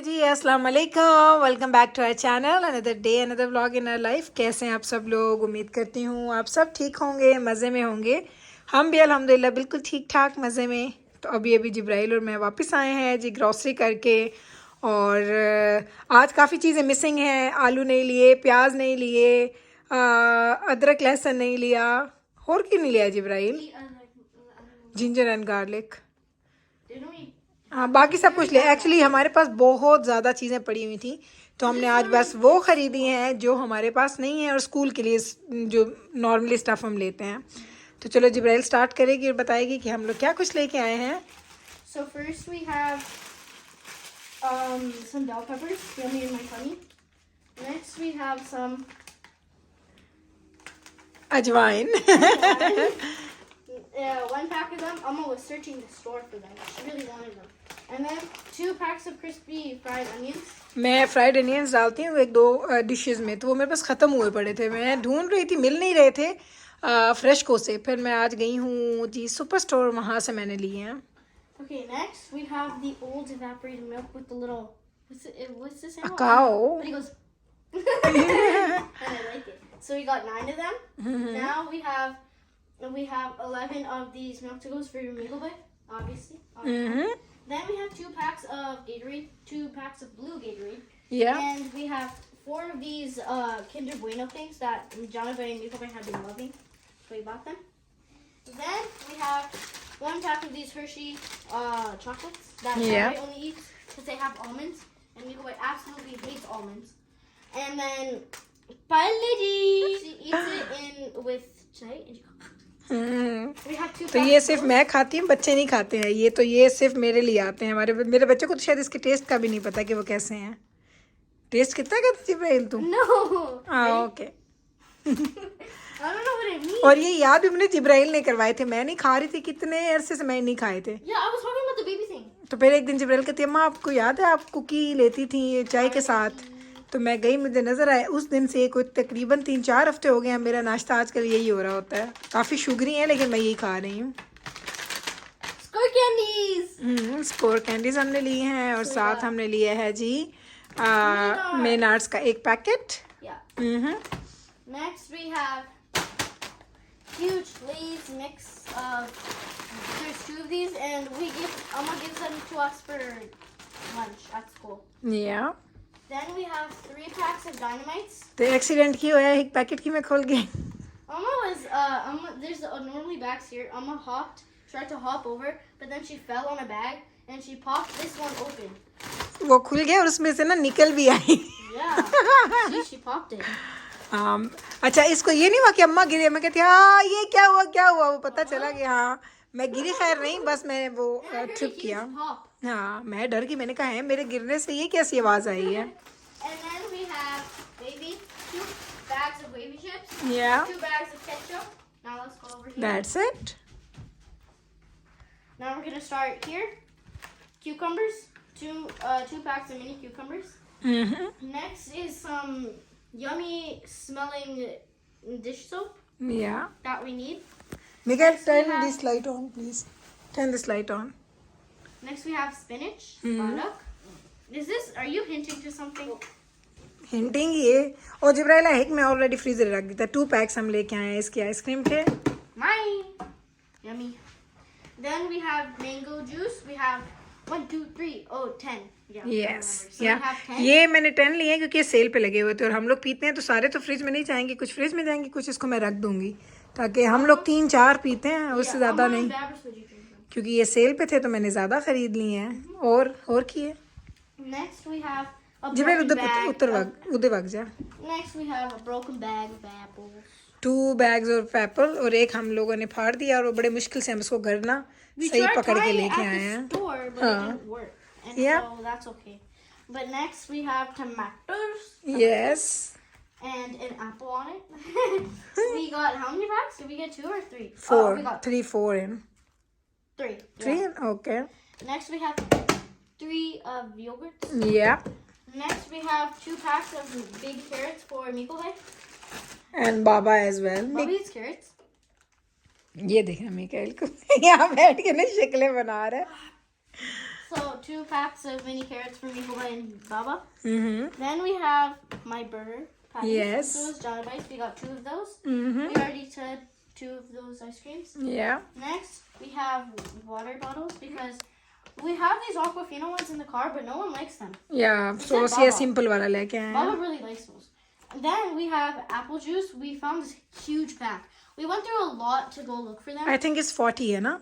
जी अस्सलाम वालेकुम, welcome back to our channel. Another day another vlog in our life. कैसे हैं आप सब लोग? उम्मीद करती हूँ आप सब ठीक होंगे, मज़े में होंगे। हम भी अल्हम्दुलिल्लाह बिल्कुल ठीक ठाक मज़े में। तो अभी अभी जिब्राइल और मैं वापस आए हैं जी ग्रॉसरी करके। और आज काफ़ी चीज़ें मिसिंग हैं। आलू नहीं लिए, प्याज नहीं लिए, अदरक लहसुन नहीं लिया। और क्यों नहीं लिया जिब्राइल? Ginger and garlic. हाँ, बाकी सब कुछ ले। एक्चुअली हमारे पास बहुत ज़्यादा चीज़ें पड़ी हुई थी, तो हमने आज बस वो ख़रीदी हैं जो हमारे पास नहीं है, और स्कूल के लिए जो नॉर्मली स्टफ़ हम लेते हैं। तो चलो जिब्राइल स्टार्ट करेगी और बताएगी कि हम लोग क्या कुछ लेके आए हैं। So first we have some bell peppers, yummy in my tummy. Next we have some अजवाइन। one pack of them. Amma was searching the store for them. She really wanted them. And then 2 packs of crispy fried onions. मैं fried onions डालती हूँ एक दो dishes में, तो वो मेरे पास ख़त्म हुए पड़े थे। मैं ढूंढ रही थी, मिल नहीं रहे थे फ्रेश को से। फिर मैं आज गई हूँ जी सुपर स्टोर, वहाँ से मैंने लिए हैं। Okay, next we have the old evaporated milk with the little what's this animal? A cow. But he goes and I like it. So we got 9 of them. Now we have 11 of these milk to goes for your Meagle Boy, obviously. Then we have 2 packs of Gatorade, 2 packs of blue Gatorade. Yeah. And we have 4 of these Kinder Bueno things that Jonathan and Meagle Boy have been loving. So we bought them. Then we have 1 pack of these Hershey chocolates that Yeah. I only eat because they have almonds, and Meagle Boy absolutely hates almonds. And then Paliji, she eats it in with chai, and she goes. We have 2 तो ये सिर्फ मैं खाती हूँ, बच्चे नहीं खाते हैं ये। तो ये सिर्फ मेरे लिए आते हैं। मेरे बच्चे को तो शायद इसके टेस्ट का भी नहीं पता कि वो कैसे हैं। टेस्ट कितना करती थी जिब्राइल तुम? No. हाँ, okay. I don't know what it means. और ये याद भी मुझे जिब्राइल ने करवाए थे, मैं नहीं खा रही थी, कितने अरसे से मैं नहीं खाए थे। Yeah, I was talking about the baby thing. तो फिर एक दिन जिब्राइल कहती अम्मा आपको याद है आप कुकी लेती थी चाय के साथ? तो मैं गई, मुझे नज़र आया। उस दिन से कोई तकरीबन 3-4 हफ्ते हो गए हैं मेरा नाश्ता आजकल यही हो रहा होता है। काफ़ी शुगरी है लेकिन मैं यही खा रही हूँ। Score candies. स्कोर कैंडीज हमने ली हैं, और साथ हमने लिया है जी मेनार्ड्स का एक packet. Yeah. Next we have huge Lay's mix of. There's 2 of these, and Amma gives them to us for lunch at school. या Then we have 3 packs of Dynamites. तो एक्सीडेंट की हुआ है एक पैकेट की मैं खोल गई। Amma, there's normally bags here. Amma tried to hop over, but then she fell on a bag and she popped this one open. वो खुल गया और उसमें से ना निकल भी आई। Yeah. See, she popped it. अच्छा, इसको ये नहीं हुआ कि अम्मा गिरे? मैं कहती हाँ ये क्या हुआ? वो पता चला कि हाँ मैं गिरी, खैर नहीं, बस मैंने वो ट्रिप किया। Pop. हाँ, मैं डर गई, मैंने कहा है मेरे गिरने से ये कैसी आवाज़ आई है। And then we have 2 bags of wavy chips. Yeah. 2 bags of ketchup. Now let's go over here. That's it. Now we're gonna start here. Cucumbers. 2 packs of mini cucumbers. Next is some yummy smelling dish soap Yeah. that we need. Miguel, Next we turn have- this light on, please. Turn this light on. Next we have spinach. Parak. Are you hinting to something? Hinting ये। और जिब्राइल एक मैं already freezer रख दी था। 2 PACS हम लेके आए हैं इसके आइसक्रीम के। Mine. Yummy. Then we have mango juice. We have 1, 2, 3. Oh, 10. Yeah. I yes, remember. So या we have 10. ये मैंने 10 लिए हैं क्योंकि ये सेल पे लगे हुए थे, और हम लोग पीते हैं तो सारे तो फ्रिज में नहीं जाएंगे, कुछ फ्रिज में जाएंगे, कुछ इसको मैं रख दूंगी ताकि हम लोग 3-4 पीते हैं, उससे Yeah, ज़्यादा Amma नहीं। and Babs, would you drink them? क्योंकि ये सेल पे थे तो मैंने ज़्यादा ख़रीद लिए हैं। और किए Next we have a Jibrail broken bag. उधर वग जा। Next we have a broken bag of apples. 2 bags और एप्पल, और एक हम लोगों ने फाड़ दिया, और वो बड़े मुश्किल से हम इसको घर ना We सही tried पकड़ के trying it लेके at आए the हैं। store, but it didn't work. And Yeah. so that's okay. But next we have tomatoes yes, and an apple on it. We got how many packs? Did we get 2 or 3? 4, Oh, we got 3-4 in 3. 3, Yeah. okay, Next we have 3 of yogurts. yeah, Next we have 2 packs of big carrots for Nikolai. and Baba as well. Bobby eats carrots. ये देखना मिकाइल को यहाँ बैठ के ना शक्लें बना रहा है। So 2 packs of mini carrots for Mikoba and Baba. Mm-hmm. Then we have my burger patties. Yes. Those Jolly Bites. We got 2 of those. Mm-hmm. We already said 2 of those ice creams. Yeah. Next, we have water bottles because we have these Aquafina ones in the car, but no one likes them. Yeah. It's So like ये Baba. simple वाला लेके आए हैं. Baba really likes those. And then we have apple juice. We found this huge pack. We went through a lot to go look for them. I think इस 40 है ना.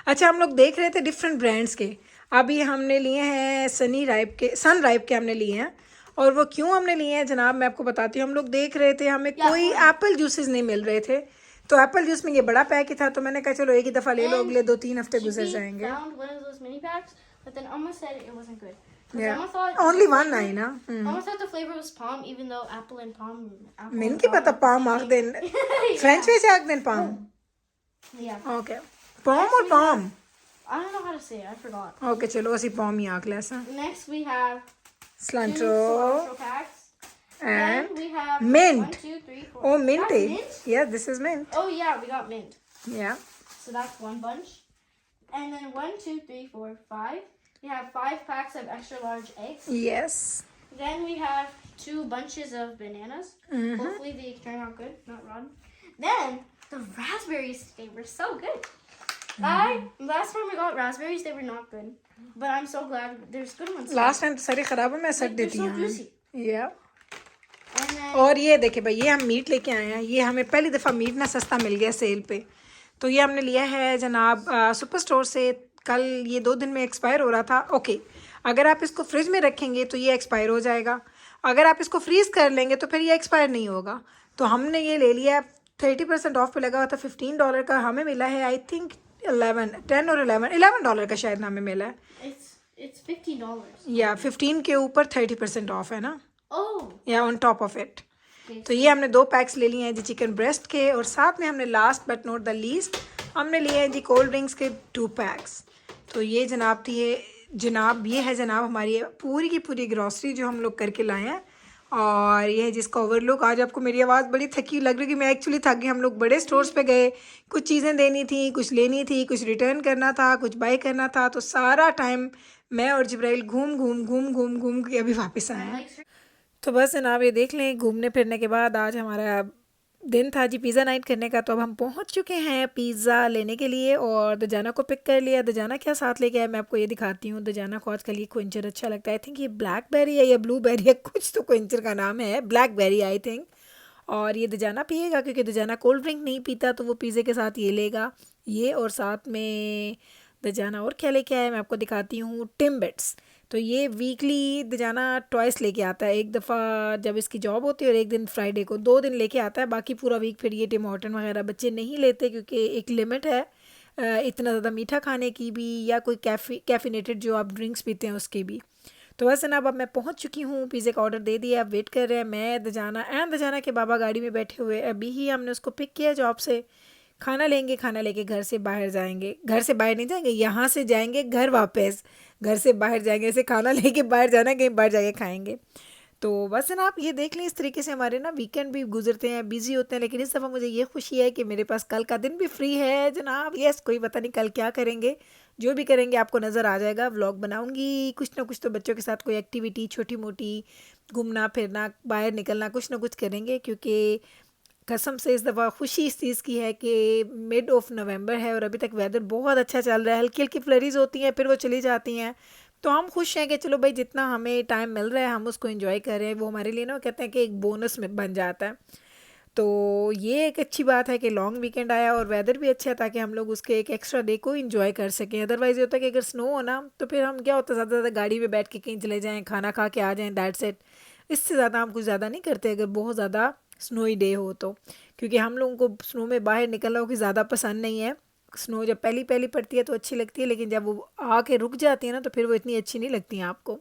अच्छा, हम लोग देख रहे थे डिफरेंट ब्रांड्स के. अभी हमने लिए हैं सन राइप के हमने लिए हैं. और वो क्यों हमने लिए हैं जनाब, मैं आपको बताती हूँ. हम लोग देख रहे थे, हमें कोई एप्पल जूसेस नहीं मिल रहे थे. तो एप्पल जूस में ये बड़ा पैक ही था, तो मैंने कहा चलो एक ही दफ़ा ले लो, अगले 2-3 हफ्ते गुजर जाएंगे. Found one of those mini packs, but then Amma said it wasn't good. 'Cause Yeah. Amma thought Only one आई ना. Amma thought the flavor was palm, even though apple and palm. Apple मैंने and की पता palm palm are आख the then. same thing. French में से आख then palm. Yeah. Okay. Palm और palm. I don't know how to say it. I forgot. Okay, चलो असी पाम ही आख लेसा. Next we have 2 Cilantro cilantro packs. and Then we have mint. 1, 2, 3, 4. oh, That's minty. mint? Yeah, this is mint. Oh yeah, we got mint. Yeah. So that's one bunch. And then 1, 2, 3, 4, 5. We have 5 packs of extra large eggs. Yes. Then we have 2 bunches of bananas. Hopefully they turn out good, not rotten. Then the raspberries, they were so good. Last time we got raspberries, they were not good. But I'm so glad there's good ones. Last time तो सारी खराब है, मैं सट They're देती so हूँ. juicy. या And then और ये देखे भाई, ये हम मीट लेके आए हैं. ये हमें पहली दफ़ा मीट ना सस्ता मिल गया सेल पे. तो ये हमने लिया है जनाब सुपर स्टोर से. कल ये 2 दिन में एक्सपायर हो रहा था. ओके, अगर आप इसको फ्रिज में रखेंगे तो ये एक्सपायर हो जाएगा. अगर आप इसको फ्रीज़ कर लेंगे तो फिर ये एक्सपायर नहीं होगा. तो हमने ये ले लिया. 30% ऑफ पे लगा हुआ था. $15 का हमें मिला है. आई थिंक 10 और 11 डॉलर का शायद हमें मिला है. it's $15. या 15 के ऊपर 30% ऑफ है ना. Oh. या on top of it. Okay. तो ये हमने 2 पैक्स ले लिए हैं जी चिकन ब्रेस्ट के. और साथ में हमने last but not the least हमने लिए हैं जी कोल्ड ड्रिंक्स के 2 पैक्स. तो ये जनाब ये है जनाब हमारी पूरी की पूरी ग्रॉसरी जो हम लोग करके लाए हैं. और ये है जिसका ओवरलुक. आज आपको मेरी आवाज़ बड़ी थकी लग रही है कि मैं एक्चुअली थक गई. हम लोग बड़े स्टोर्स पे गए, कुछ चीज़ें देनी थी, कुछ लेनी थी, कुछ रिटर्न करना था, कुछ बाई करना था. तो सारा टाइम मैं और जिब्राइल घूम के अभी वापस आए हैं. तो बस जनाब ये देख लें, घूमने फिरने के बाद आज हमारा दिन था जी पिज़्ज़ा नाइट करने का. तो अब हम पहुंच चुके हैं पिज़्ज़ा लेने के लिए और दजाना को पिक कर लिया. दजाना क्या साथ लेके आया मैं आपको ये दिखाती हूँ. दजाना को आजकल ये क्विंचर अच्छा लगता है. आई थिंक ये ब्लैकबेरी है या ब्लूबेरी है, कुछ तो क्विंचर का नाम है. Blackberry I think. और ये दजाना पिएगा क्योंकि दजाना कोल्ड ड्रिंक नहीं पीता, तो वो पिज़्ज़े के साथ ये लेगा. ये और साथ में दजाना और क्या लेके आया मैं आपको दिखाती हूँ. टिम्बिट्स. तो ये वीकली दजाना ट्वाइस लेके आता है. एक दफ़ा जब इसकी जॉब होती है और एक दिन फ्राइडे को. 2 दिन लेके आता है. बाकी पूरा वीक फिर ये टिम हॉर्टन वगैरह बच्चे नहीं लेते क्योंकि एक लिमिट है इतना ज़्यादा मीठा खाने की भी या कोई कैफिनेटेड जो आप ड्रिंक्स पीते हैं उसके भी. तो बस जनाब अब मैं पहुंच चुकी हूँ. पिज़्ज़े का ऑर्डर दे दिया. अब वेट कर रहे हैं मैं, दजाना के बाबा गाड़ी में बैठे हुए. अभी ही हमने उसको पिक किया जॉब से. खाना लेंगे, खाना लेके घर से बाहर जाएंगे. घर से बाहर नहीं जाएंगे, यहाँ से जाएंगे घर वापस. घर से बाहर जाएंगे, ऐसे खाना लेके बाहर जाना, कहीं बाहर जाके खाएंगे. तो बस जनाब ये देख लें, इस तरीके से हमारे ना वीकेंड भी गुजरते हैं, बिजी होते हैं. लेकिन इस दफ़ा मुझे ये खुशी है कि मेरे पास कल का दिन भी फ्री है जनाब. यस, कोई पता नहीं कल क्या करेंगे. जो भी करेंगे आपको नज़र आ जाएगा. व्लॉग बनाऊंगी कुछ ना कुछ, तो बच्चों के साथ कोई एक्टिविटी छोटी मोटी, घूमना फिरना, बाहर निकलना, कुछ ना कुछ करेंगे. क्योंकि कसम से इस दफ़ा खुशी इस चीज़ की है कि मिड ऑफ नवंबर है और अभी तक वेदर बहुत अच्छा चल रहा है. हल्की हल्की फ्लरीज होती हैं, फिर वो चली जाती हैं. तो हम खुश हैं कि चलो भाई जितना हमें टाइम मिल रहा है हम उसको एंजॉय कर रहे हैं. वो हमारे लिए ना कहते हैं कि एक बोनस में बन जाता है. तो ये एक अच्छी बात है कि लॉन्ग वीकेंड आया और वेदर भी अच्छा है ताकि हम लोग उसके एक एक्स्ट्रा डे को एंजॉय कर सकें. अदरवाइज़ ये होता है कि अगर स्नो हो ना तो फिर हम क्या होता है, ज़्यादा से ज़्यादा गाड़ी में बैठ के कहीं चले जाएँ, खाना खा के आ जाएँ, दैट्स इट. इससे ज़्यादा हम कुछ ज़्यादा नहीं करते अगर बहुत ज़्यादा स्नोई डे हो तो. क्योंकि हम लोगों को स्नो में बाहर निकलना हो कि ज़्यादा पसंद नहीं है. स्नो जब पहली पड़ती है तो अच्छी लगती है, लेकिन जब वो आके रुक जाती है ना तो फिर वो इतनी अच्छी नहीं लगती हैं आपको.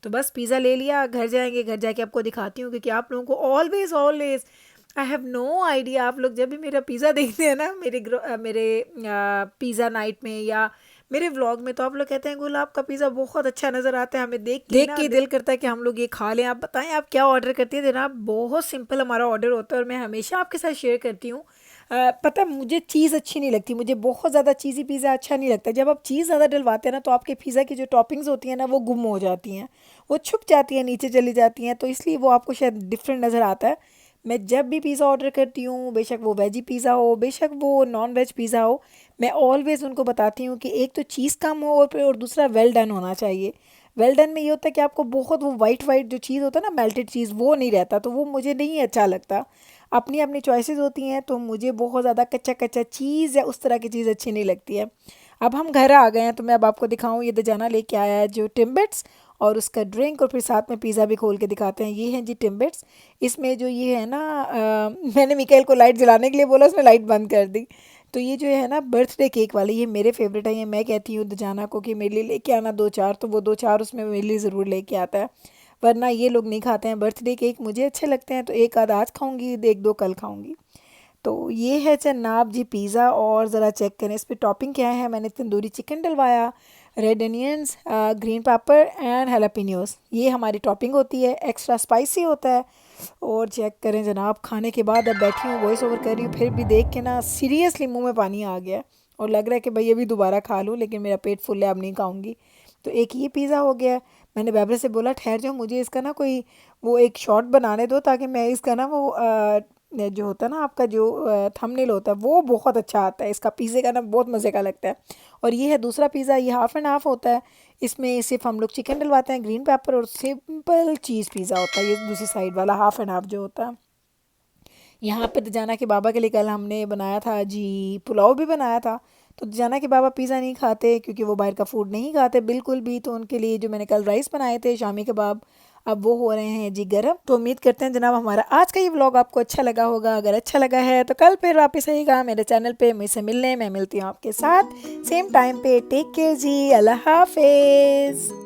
तो बस पिज़्ज़ा ले लिया. घर जाएंगे, घर जाके आपको दिखाती हूँ. क्योंकि आप लोगों को always I have no idea, आप लोग जब भी मेरा पिज़्ज़ा देखते हैं ना मेरे पिज़्ज़ा नाइट में या मेरे व्लॉग में तो आप लोग कहते हैं गुलाब का पिज़्ज़ा बहुत अच्छा नज़र आता है, हमें देख के दिल करता है कि हम लोग ये खा लें। आप बताएं आप क्या ऑर्डर करती हैं जनाब? बहुत सिंपल हमारा ऑर्डर होता है और मैं हमेशा आपके साथ शेयर करती हूँ। पता है, मुझे चीज़ अच्छी नहीं लगती, मुझे बहुत ज़्यादा चीज़ी पिज़्ज़ा अच्छा नहीं लगता। जब आप चीज़ ज़्यादा डलवाते हैं ना तो आपके पिज़्ज़ा की जो टॉपिंग्स होती हैं ना वो गुम हो जाती हैं, वो छुप जाती हैं, नीचे चली जाती हैं, तो इसलिए वो आपको शायद डिफरेंट नज़र आता है। मैं जब भी पिज़्ज़ा ऑर्डर करती हूँ, बेशक वो वेजी पिज़्ज़ा हो, बेशक वो नॉन वेज पिज़्ज़ा हो, मैं ऑलवेज़ उनको बताती हूँ कि एक तो चीज़ कम हो और दूसरा वेल डन होना चाहिए। वेल डन में ये होता है कि आपको बहुत वो वाइट वाइट जो चीज़ होता है ना, मेल्टेड चीज़, वो नहीं रहता, तो वो मुझे नहीं अच्छा लगता। अपनी अपनी चॉइसेस होती हैं, तो मुझे बहुत ज़्यादा कच्चा कच्चा चीज़ या उस तरह की चीज़ अच्छी नहीं लगती है। अब हम घर आ गए हैं तो मैं अब आपको दिखाऊँ, ये दजाना लेके आया है जो टिम्बिट्स और उसका ड्रिंक, और फिर साथ में पिज़्ज़ा भी खोल के दिखाते हैं। ये हैं जी टिम्बिट्स। इसमें जो ये है ना, मैंने मिकाइल को लाइट जलाने के लिए बोला, उसने लाइट बंद कर दी। तो ये जो है ना बर्थडे केक वाले, ये मेरे फेवरेट है। ये मैं कहती हूँ दजाना को कि मेरे लिए लेके आना 2-4, तो वो 2-4 उसमें मेरे लिए ज़रूर लेके आता है, वरना ये लोग नहीं खाते हैं बर्थडे केक। मुझे अच्छे लगते हैं तो एक आध आज खाऊंगी, एक दो कल खाऊंगी। तो ये है जनाब जी पिज़्ज़ा, और ज़रा चेक करें इस पर टॉपिंग क्या है। मैंने तंदूरी चिकन डलवाया, red onions, green pepper and jalapenos, ये हमारी टॉपिंग होती है। एक्स्ट्रा स्पाइसी होता है। और चेक करें जनाब, खाने के बाद अब बैठी हूँ वॉइस ओवर कर रही हूँ, फिर भी देख के ना सीरियसली मुंह में पानी आ गया और लग रहा है कि भाई अभी दोबारा खा लूँ, लेकिन मेरा पेट फुल है, अब नहीं खाऊंगी। तो एक ये पिज़्ज़ा हो गया। मैंने बैबर से बोला ठहर जाओ, मुझे इसका ना कोई वो एक शॉट बनाने दो, ताकि मैं इसका ना वो जो होता है ना आपका जो थंबनेल होता है वो बहुत अच्छा आता है इसका, पिज़्ज़े का ना बहुत मज़े का लगता है। और ये है दूसरा पिज़्ज़ा, ये हाफ़ एंड हाफ़ होता है। इसमें सिर्फ हम लोग चिकन डलवाते हैं, ग्रीन पेपर, और सिंपल चीज़ पिज़्ज़ा होता है ये दूसरी साइड वाला हाफ़ एंड हाफ़ जो होता है। यहाँ पे दजाना के बाबा के लिए कल हमने बनाया था जी, पुलाव भी बनाया था। तो दजाना के बाबा पिज़्ज़ा नहीं खाते क्योंकि वो बाहर का फूड नहीं खाते बिल्कुल भी, तो उनके लिए जो मैंने कल राइस बनाए थे शामी कबाब, अब वो हो रहे हैं जी गरम। तो उम्मीद करते हैं जनाब हमारा आज का ये व्लॉग आपको अच्छा लगा होगा। अगर अच्छा लगा है तो कल फिर वापस आइएगा मेरे चैनल पे मुझसे मिलने। मैं मिलती हूँ आपके साथ सेम टाइम पे। टेक केयर जी, अल्लाह हाफिज़।